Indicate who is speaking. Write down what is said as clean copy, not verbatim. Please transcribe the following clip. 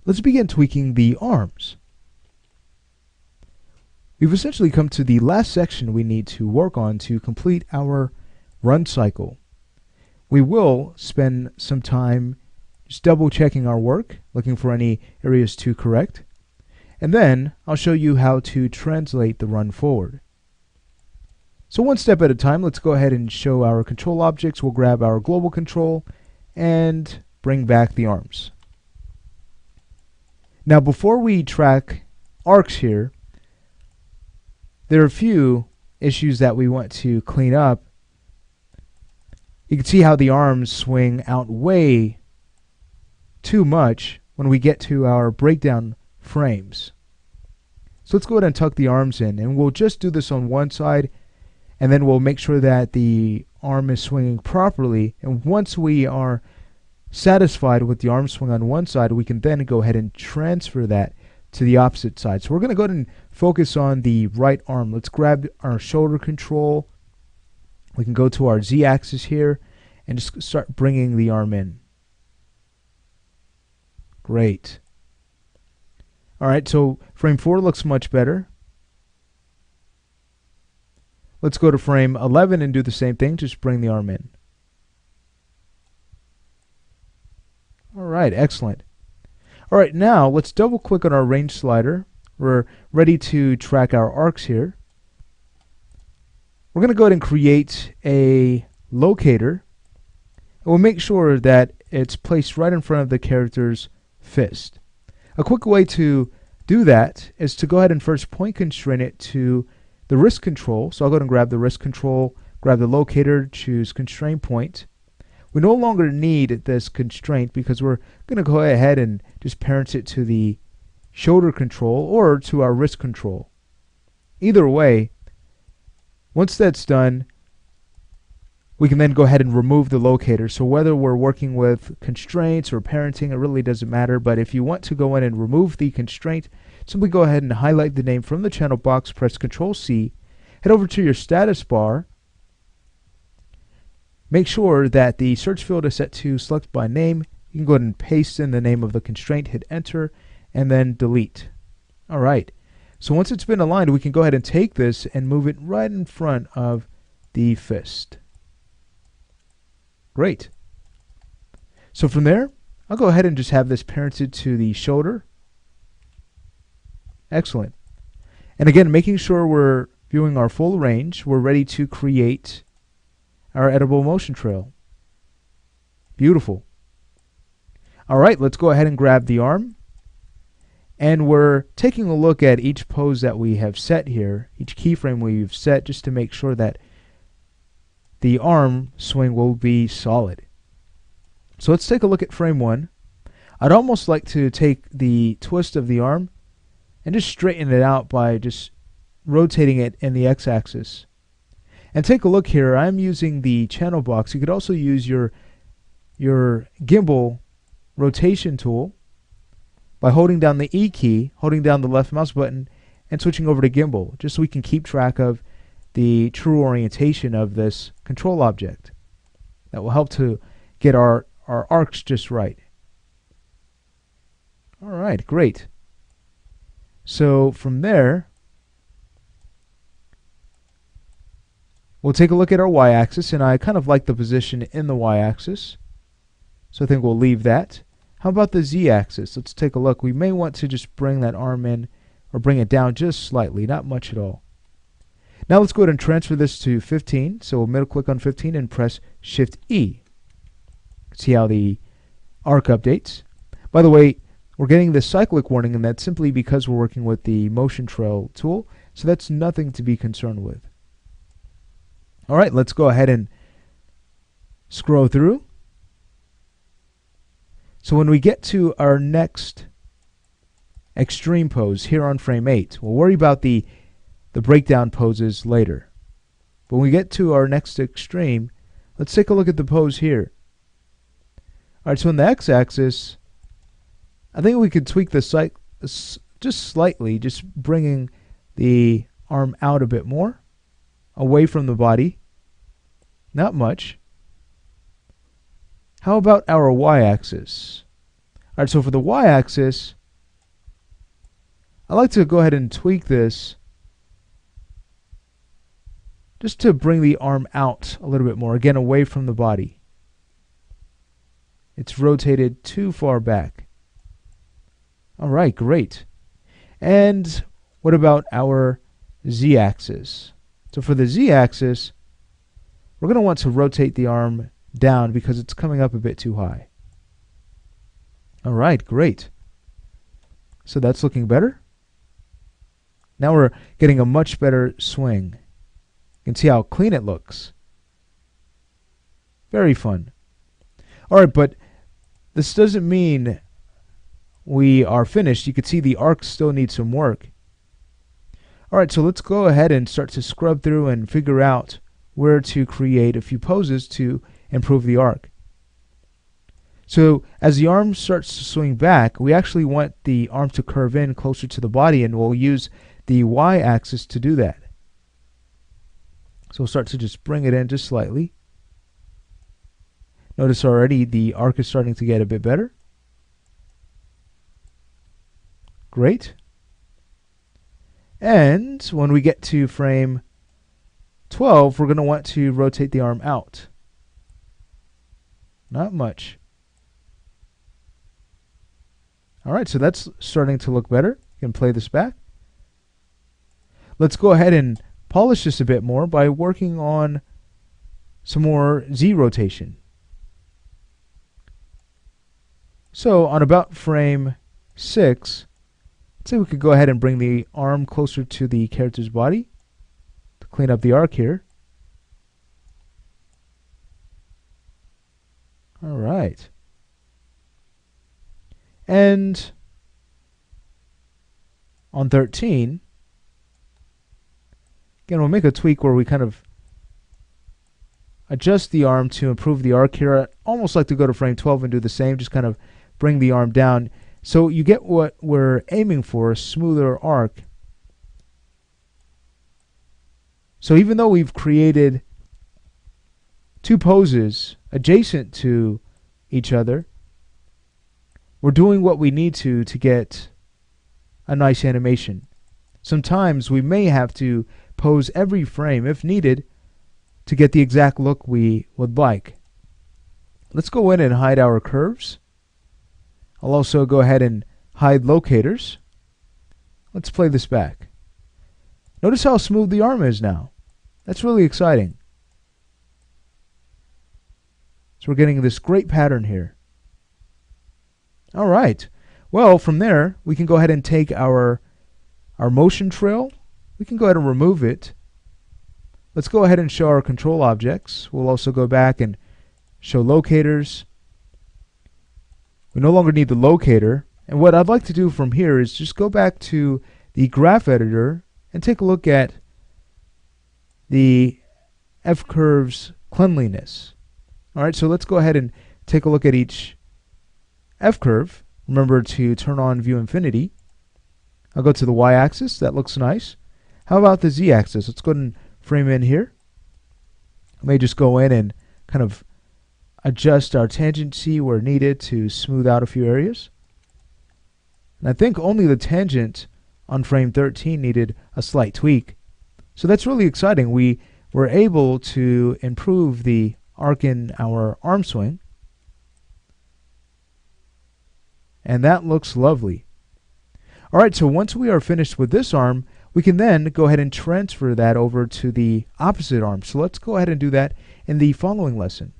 Speaker 1: let's begin tweaking the arms. We've essentially come to the last section we need to work on to complete our run cycle. We will spend some time just double checking our work, looking for any areas to correct, and then I'll show you how to translate the run forward. So one step at a time, let's go ahead and show our control objects. We'll grab our global control and bring back the arms. Now before we track arcs here, there are a few issues that we want to clean up. You can see how the arms swing out way too much when we get to our breakdown frames. So let's go ahead and tuck the arms in, and we'll just do this on one side, and then we'll make sure that the arm is swinging properly. And once we are satisfied with the arm swing on one side, we can then go ahead and transfer that to the opposite side. So we're going to go ahead and focus on the right arm. Let's grab our shoulder control. We can go to our Z-axis here and just start bringing the arm in. Great. Alright, so frame 4 looks much better. Let's go to frame 11 and do the same thing, just bring the arm in. Alright, excellent. Alright, now let's double click on our range slider. We're ready to track our arcs here. We're going to go ahead and create a locator. And we'll make sure that it's placed right in front of the character's fist. A quick way to do that is to go ahead and first point constrain it to the wrist control. So I'll go ahead and grab the wrist control, grab the locator, choose constraint point. We no longer need this constraint because we're going to go ahead and just parent it to the shoulder control or to our wrist control. Either way, once that's done, we can then go ahead and remove the locator. So whether we're working with constraints or parenting, it really doesn't matter. But if you want to go in and remove the constraint, simply go ahead and highlight the name from the channel box, press Ctrl+C, head over to your status bar. Make sure that the search field is set to select by name. You can go ahead and paste in the name of the constraint, hit enter, and then delete. Alright, so once it's been aligned, we can go ahead and take this and move it right in front of the fist. Great. So from there, I'll go ahead and just have this parented to the shoulder. Excellent. And again, making sure we're viewing our full range, we're ready to create our editable motion trail. Beautiful. Alright, let's go ahead and grab the arm. And we're taking a look at each pose that we have set here, each keyframe we've set, just to make sure that the arm swing will be solid. So let's take a look at frame 1. I'd almost like to take the twist of the arm and just straighten it out by just rotating it in the x-axis. And take a look here, I'm using the channel box. You could also use your gimbal rotation tool by holding down the E key, holding down the left mouse button, and switching over to gimbal, just so we can keep track of the true orientation of this control object. That will help to get our arcs just right. Alright, great. So from there, we'll take a look at our y-axis, and I kind of like the position in the y-axis, so I think we'll leave that. How about the z-axis? Let's take a look. We may want to just bring that arm in or bring it down just slightly, not much at all. Now let's go ahead and transfer this to 15. So we'll middle click on 15 and press Shift E. See how the arc updates. By the way, we're getting this cyclic warning, and that's simply because we're working with the motion trail tool. So that's nothing to be concerned with. Alright, let's go ahead and scroll through. So when we get to our next extreme pose here on frame 8, we'll worry about the breakdown poses later. But when we get to our next extreme, let's take a look at the pose here. Alright, so on the x-axis, I think we could tweak the sight just slightly, just bringing the arm out a bit more, away from the body. Not much. How about our y-axis? Alright, so for the y-axis, I like to go ahead and tweak this just to bring the arm out a little bit more, again away from the body. It's rotated too far back. Alright, great. And what about our z-axis? So for the z-axis, we're going to want to rotate the arm down because it's coming up a bit too high. Alright, great. So that's looking better. Now we're getting a much better swing. You can see how clean it looks. Very fun. Alright, but this doesn't mean we are finished. You can see the arc still needs some work. Alright, so let's go ahead and start to scrub through and figure out where to create a few poses to improve the arc. So as the arm starts to swing back, we actually want the arm to curve in closer to the body, and we'll use the y-axis to do that. So we'll start to just bring it in just slightly. Notice already the arc is starting to get a bit better. Great. And when we get to frame 12, we're going to want to rotate the arm out. Not much. Alright, so that's starting to look better. You can play this back. Let's go ahead and polish this a bit more by working on some more Z rotation. So on about frame 6, let's say we could go ahead and bring the arm closer to the character's body to clean up the arc here. Alright. And on 13, again, we'll make a tweak where we kind of adjust the arm to improve the arc here. I almost like to go to frame 12 and do the same, just kind of bring the arm down. So you get what we're aiming for, a smoother arc. So even though we've created two poses adjacent to each other, we're doing what we need to get a nice animation. Sometimes we may have to pose every frame, if needed, to get the exact look we would like. Let's go in and hide our curves. I'll also go ahead and hide locators. Let's play this back. Notice how smooth the arm is now. That's really exciting. So we're getting this great pattern here. Alright, well from there we can go ahead and take our motion trail. We can go ahead and remove it. Let's go ahead and show our control objects. We'll also go back and show locators. We no longer need the locator, and what I'd like to do from here is just go back to the graph editor and take a look at the F-curve's cleanliness. Alright, so let's go ahead and take a look at each F-curve. Remember to turn on view infinity. I'll go to the y-axis. That looks nice. How about the z-axis? Let's go ahead and frame in here. I may just go in and kind of adjust our tangency where needed to smooth out a few areas. And I think only the tangent on frame 13 needed a slight tweak. So that's really exciting. We were able to improve the arc in our arm swing. And that looks lovely. Alright, so once we are finished with this arm, we can then go ahead and transfer that over to the opposite arm. So let's go ahead and do that in the following lesson.